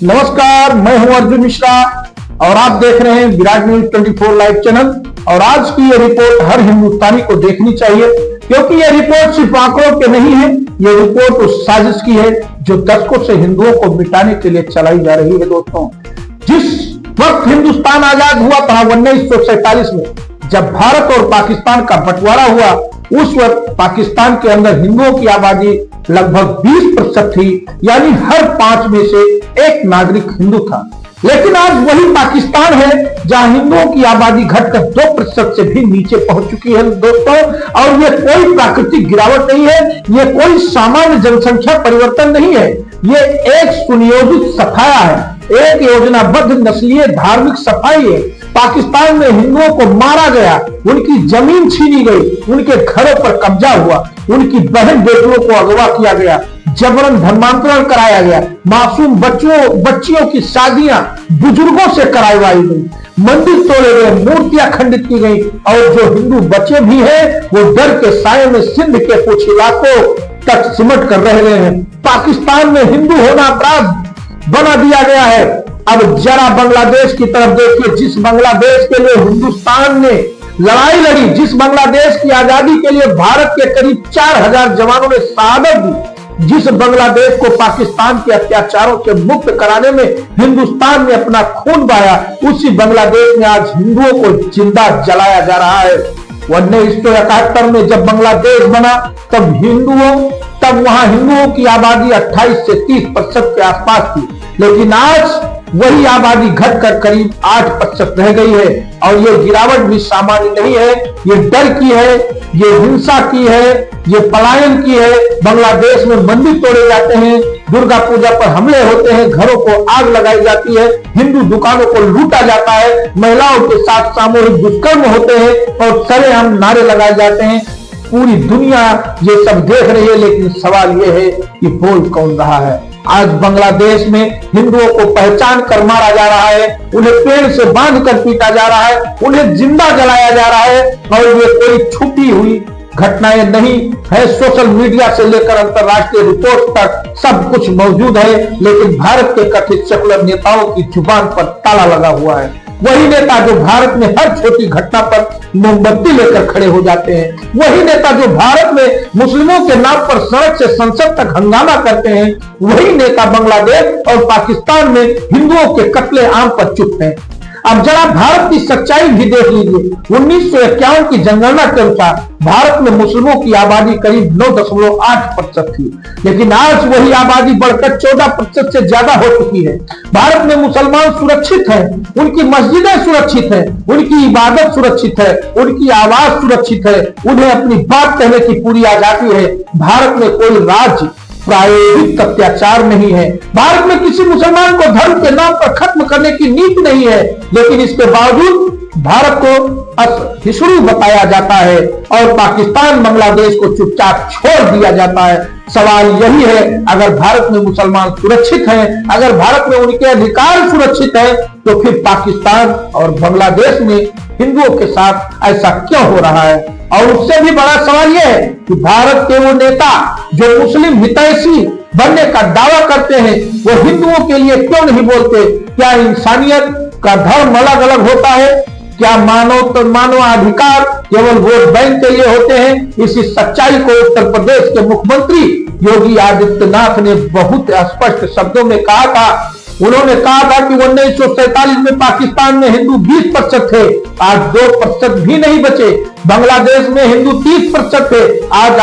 नमस्कार, मैं हूं अर्जुन मिश्रा और आप देख रहे हैं विराट न्यूज 24 लाइव चैनल। और आज की ये रिपोर्ट हर हिंदुस्तानी को देखनी चाहिए, क्योंकि ये रिपोर्ट सिर्फ आंकड़ों के नहीं है। ये रिपोर्ट उस साजिश की है जो दशकों से हिंदुओं को मिटाने के लिए चलाई जा रही है। दोस्तों, जिस वक्त हिंदुस्तान आजाद हुआ था 1947 में, जब भारत और पाकिस्तान का बंटवारा हुआ, उस वक्त पाकिस्तान के अंदर हिंदुओं की आबादी लगभग 20% थी, यानी हर 5 में से एक नागरिक हिंदू था। लेकिन आज वही पाकिस्तान है जहां हिंदुओं की आबादी घटकर 2% से भी नीचे पहुंच चुकी है दोस्तों। और ये कोई प्राकृतिक गिरावट नहीं है, ये कोई सामान्य जनसंख्या परिवर्तन नहीं है, ये एक सुनियोजित सफाया है, एक योजनाबद्ध नस्लीय धार्मिक सफाई है। पाकिस्तान में हिंदुओं को मारा गया, उनकी जमीन छीनी गई, उनके घरों पर कब्जा हुआ, उनकी बहन बेटियों को अगवा किया गया, जबरन धर्मांतरण कराया गया, मासूम बच्चियों की शादियां बुजुर्गों से करवाई गई, मंदिर तोड़े गए, मूर्तियां खंडित की गई, और जो हिंदू बचे भी हैं वो डर के साए में सिंध के कुछ इलाकों तक सिमट कर रह गए हैं। पाकिस्तान में हिंदू होना अपराध बना दिया गया है। अब जरा बांग्लादेश की तरफ देखिए, जिस बांग्लादेश के लिए हिंदुस्तान ने लड़ाई लड़ी, जिस बांग्लादेश की आजादी के लिए भारत के करीब 4000 जवानों ने शहादत दी, जिस बांग्लादेश को पाकिस्तान के अत्याचारों से मुक्त कराने में हिंदुस्तान ने अपना खून बहाया, उसी बांग्लादेश में आज हिंदुओं को जिंदा जलाया जा रहा है। 1971 में जब बांग्लादेश बना तब वहां हिंदुओं की आबादी 28 से 30% के आसपास थी, लेकिन आज वही आबादी घटकर करीब 8% रह गई है। और ये गिरावट भी सामान्य नहीं है, ये डर की है, ये हिंसा की है, ये पलायन की है। बांग्लादेश में मंदिर तोड़े जाते हैं, दुर्गा पूजा पर हमले होते हैं, घरों को आग लगाई जाती है, हिंदू दुकानों को लूटा जाता है, महिलाओं के साथ सामूहिक दुष्कर्म होते हैं और सरेआम नारे लगाए जाते हैं। पूरी दुनिया ये सब देख रही है, लेकिन सवाल ये है कि बोल कौन रहा है। आज बांग्लादेश में हिंदुओं को पहचान कर मारा जा रहा है, उन्हें पेड़ से बांध कर पीटा जा रहा है, उन्हें जिंदा जलाया जा रहा है। और ये कोई छुपी हुई घटनाएं नहीं है, सोशल मीडिया से लेकर अंतर्राष्ट्रीय रिपोर्ट तक सब कुछ मौजूद है। लेकिन भारत के कथित सेकुलर नेताओं की जुबान पर ताला लगा हुआ है। वही नेता जो भारत में हर छोटी घटना पर मोमबत्ती लेकर खड़े हो जाते हैं, वही नेता जो भारत में मुस्लिमों के नाम पर सड़क से संसद तक हंगामा करते हैं, वही नेता बांग्लादेश और पाकिस्तान में हिंदुओं के कत्ले आम पर चुप हैं। अब जरा भारत की सच्चाई भी देख लीजिए। 1951 की जनगणना के अनुसार भारत में मुस्लिमों की आबादी करीब 9.8% थी, लेकिन आज वही आबादी बढ़कर 14% से ज्यादा हो चुकी है। भारत में मुसलमान सुरक्षित हैं, उनकी मस्जिदें सुरक्षित हैं, उनकी इबादत सुरक्षित है, उनकी आवाज सुरक्षित है, उन्हें अपनी बात कहने की पूरी आजादी है। भारत में कोई राज्य प्रायोगिक अत्याचार नहीं है। भारत में किसी मुसलमान को धर्म के नाम पर खत्म करने की नीति नहीं है, लेकिन इसके बावजूद भारत को हिस्सू बताया जाता है और पाकिस्तान बांग्लादेश को चुपचाप छोड़ दिया जाता है। सवाल यही है, अगर भारत में मुसलमान सुरक्षित हैं, अगर भारत में उनके अधिकार सुरक्षित हैं, तो फिर पाकिस्तान और बांग्लादेश में हिंदुओं के साथ ऐसा क्यों हो रहा है? और उससे भी बड़ा सवाल यह है कि भारत के वो नेता जो मुस्लिम हितैषी बनने का दावा करते हैं, वो हिंदुओं के लिए क्यों नहीं बोलते? क्या इंसानियत का धर्म अलग अलग होता है? क्या मानवाधिकार केवल वोट बैंक के लिए होते हैं? इसी सच्चाई को उत्तर प्रदेश के मुख्यमंत्री योगी आदित्यनाथ ने बहुत स्पष्ट शब्दों में कहा था। उन्होंने कहा था कि 1947 में पाकिस्तान में हिंदू 20% थे, आज 2% भी नहीं बचे। बांग्लादेश में हिंदू 30% थे, आज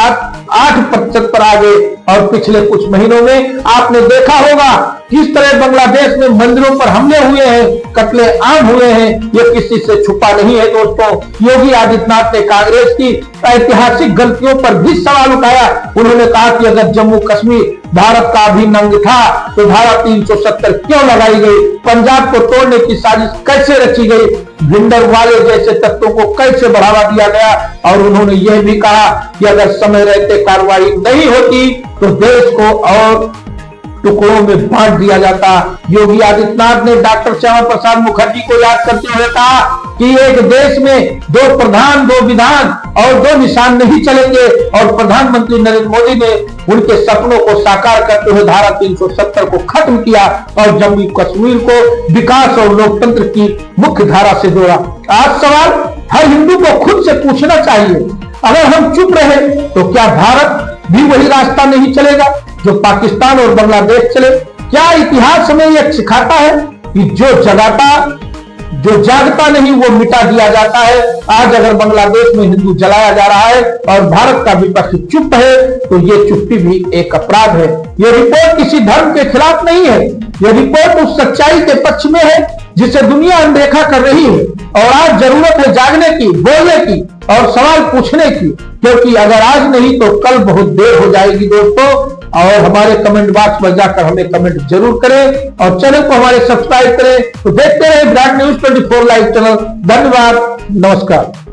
8% पर आ गए। और पिछले कुछ महीनों में आपने देखा होगा किस तरह बांग्लादेश में मंदिरों पर हमले हुए हैं, कत्ले आम हुए हैं। ये किसी से छुपा नहीं है दोस्तों। योगी आदित्यनाथ ने कांग्रेस की ऐतिहासिक गलतियों पर भी सवाल उठाया। उन्होंने कहा कि अगर जम्मू कश्मीर भारत का अभिन्न अंग था तो धारा 370 क्यों लगाई गई? पंजाब को तोड़ने की साजिश कैसे रची गई? भिंडर वाले जैसे तत्वों को कैसे बढ़ावा दिया गया? और उन्होंने यह भी कहा कि अगर समय रहते कार्रवाई नहीं होती तो देश को और टुकड़ों में बांट दिया जाता। योगी आदित्यनाथ ने डॉक्टर श्यामा प्रसाद मुखर्जी को याद करते हुए कहा कि एक देश में दो प्रधान, दो विधान और दो निशान नहीं चलेंगे। और प्रधानमंत्री नरेंद्र मोदी ने उनके सपनों को साकार करते हुए धारा 370 को खत्म किया और जम्मू कश्मीर को विकास और लोकतंत्र की मुख्य धारा से जोड़ा। आज सवाल हर हिंदू को खुद से पूछना चाहिए, अगर हम चुप रहे तो क्या भारत भी वही रास्ता नहीं चलेगा जो पाकिस्तान और बांग्लादेश चले? क्या इतिहास हमें यह सिखाता है कि जो जागता नहीं वो मिटा दिया जाता है? आज अगर बांग्लादेश में हिंदू जलाया जा रहा है और भारत का विपक्ष चुप है तो ये चुप्पी भी एक अपराध है। ये रिपोर्ट किसी धर्म के खिलाफ नहीं है, ये रिपोर्ट उस सच्चाई के पक्ष में है जिसे दुनिया अनदेखा कर रही है। और आज जरूरत है जागने की, बोलने की और सवाल पूछने की, क्योंकि अगर आज नहीं तो कल बहुत देर हो जाएगी दोस्तों। और हमारे कमेंट बॉक्स में जाकर हमें कमेंट जरूर करें और चैनल को हमारे सब्सक्राइब करें। तो देखते रहे विराट न्यूज 24 लाइव चैनल। धन्यवाद, नमस्कार।